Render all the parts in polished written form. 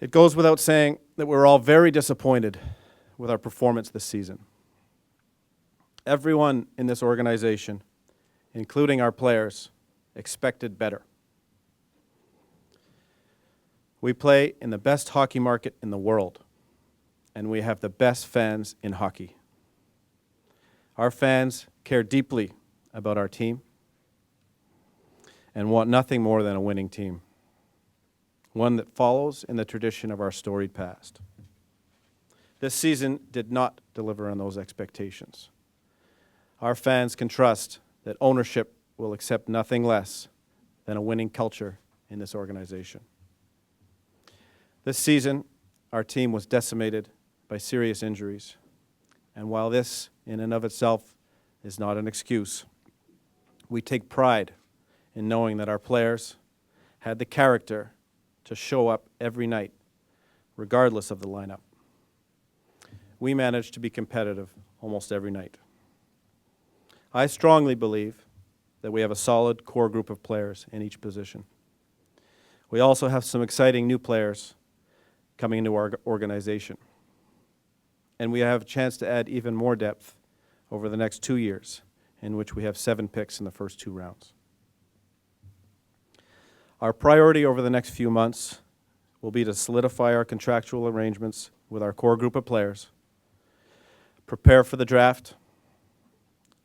It goes without saying that we're all very disappointed with our performance this season. Everyone in this organization, including our players, expected better. We play in the best hockey market in the world, and we have the best fans in hockey. Our fans care deeply about our team and want nothing more than a winning team, one that follows in the tradition of our storied past. This season did not deliver on those expectations. Our fans can trust that ownership will accept nothing less than a winning culture in this organization. This season, our team was decimated by serious injuries, and while this in and of itself is not an excuse, we take pride in knowing that our players had the character to show up every night, regardless of the lineup. We managed to be competitive almost every night. I strongly believe that we have a solid core group of players in each position. We also have some exciting new players coming into our organization. And we have a chance to add even more depth over the next 2 years, in which we have 7 picks in the first 2 rounds. Our priority over the next few months will be to solidify our contractual arrangements with our core group of players, prepare for the draft,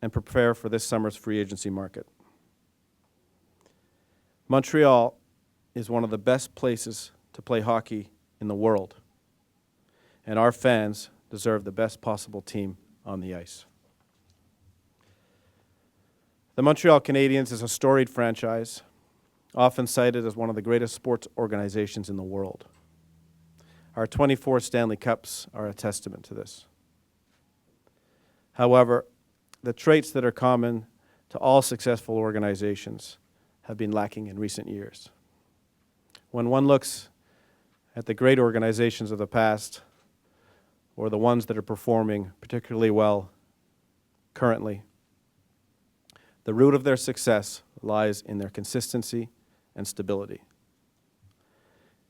and prepare for this summer's free agency market. Montreal is one of the best places to play hockey in the world, and our fans deserve the best possible team on the ice. The Montreal Canadiens is a storied franchise, often cited as one of the greatest sports organizations in the world. Our 24 Stanley Cups are a testament to this. However, the traits that are common to all successful organizations have been lacking in recent years. When one looks at the great organizations of the past, or the ones that are performing particularly well currently, the root of their success lies in their consistency and stability.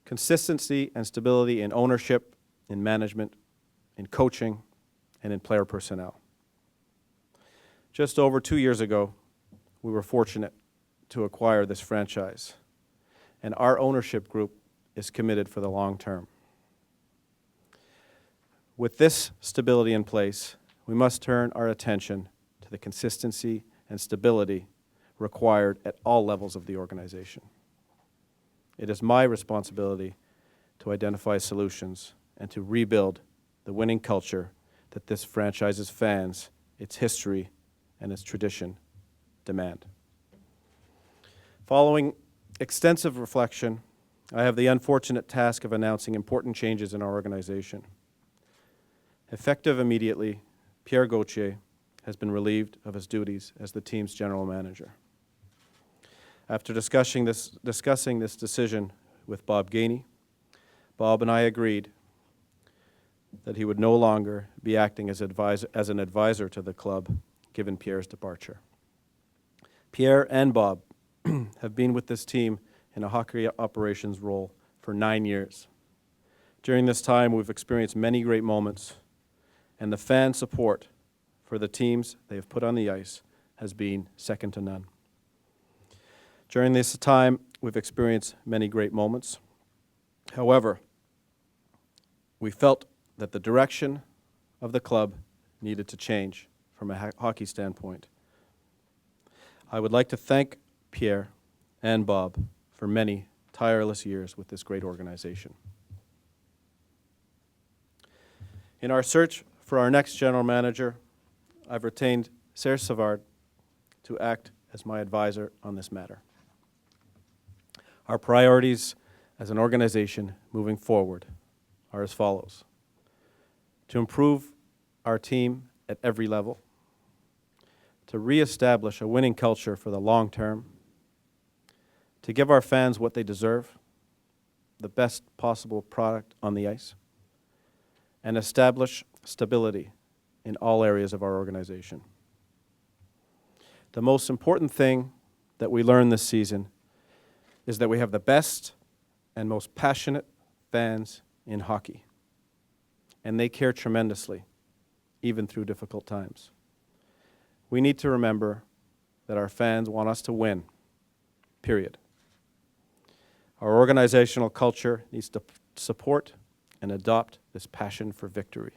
Consistency and stability in ownership, in management, in coaching, and in player personnel. Just over 2 years ago, we were fortunate to acquire this franchise, and our ownership group is committed for the long term. With this stability in place, we must turn our attention to the consistency and stability required at all levels of the organization. It is my responsibility to identify solutions and to rebuild the winning culture that this franchise's fans, its history, and its tradition demand. Following extensive reflection, I have the unfortunate task of announcing important changes in our organization. Effective immediately, Pierre Gauthier has been relieved of his duties as the team's general manager. After discussing this decision with Bob Gainey, Bob and I agreed that he would no longer be acting as an advisor to the club, given Pierre's departure. Pierre and Bob have been with this team in a hockey operations role for 9 years. During this time, we've experienced many great moments, and the fan support for the teams they have put on the ice has been second to none. During this time, we've experienced many great moments. However, we felt that the direction of the club needed to change from a hockey standpoint. I would like to thank Pierre and Bob for many tireless years with this great organization. In our search for our next general manager, I've retained Serge Savard to act as my advisor on this matter. Our priorities as an organization moving forward are as follows: to improve our team at every level, to reestablish a winning culture for the long term, to give our fans what they deserve, the best possible product on the ice, and establish stability in all areas of our organization. The most important thing that we learned this season is that we have the best and most passionate fans in hockey, and they care tremendously, even through difficult times. We need to remember that our fans want us to win, period. Our organizational culture needs to support and adopt this passion for victory.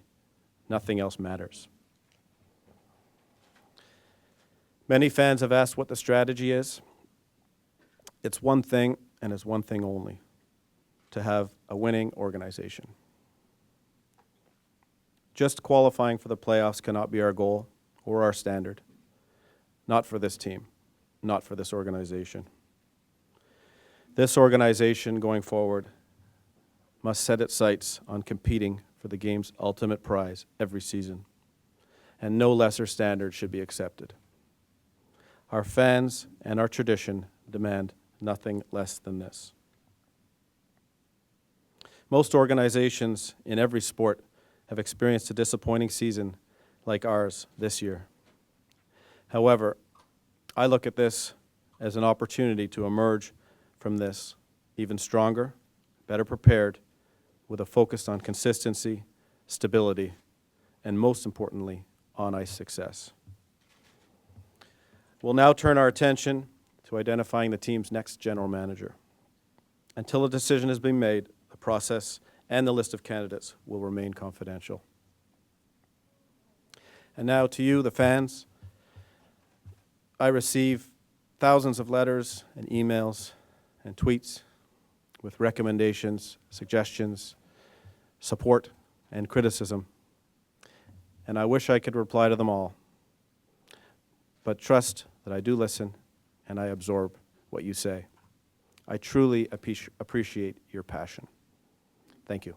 Nothing else matters. Many fans have asked what the strategy is. It's one thing, and it's one thing only: to have a winning organization. Just qualifying for the playoffs cannot be our goal or our standard. Not for this team, not for this organization. This organization, going forward, must set its sights on competing for the game's ultimate prize every season, and no lesser standard should be accepted. Our fans and our tradition demand nothing less than this. Most organizations in every sport have experienced a disappointing season like ours this year. However, I look at this as an opportunity to emerge from this even stronger, better prepared, with a focus on consistency, stability, and most importantly, on-ice success. We'll now turn our attention to identifying the team's next general manager. Until a decision has been made, the process and the list of candidates will remain confidential. And now to you, the fans. I receive thousands of letters and emails and tweets with recommendations, suggestions, support, and criticism. And I wish I could reply to them all. But trust that I do listen and I absorb what you say. I truly appreciate your passion. Thank you.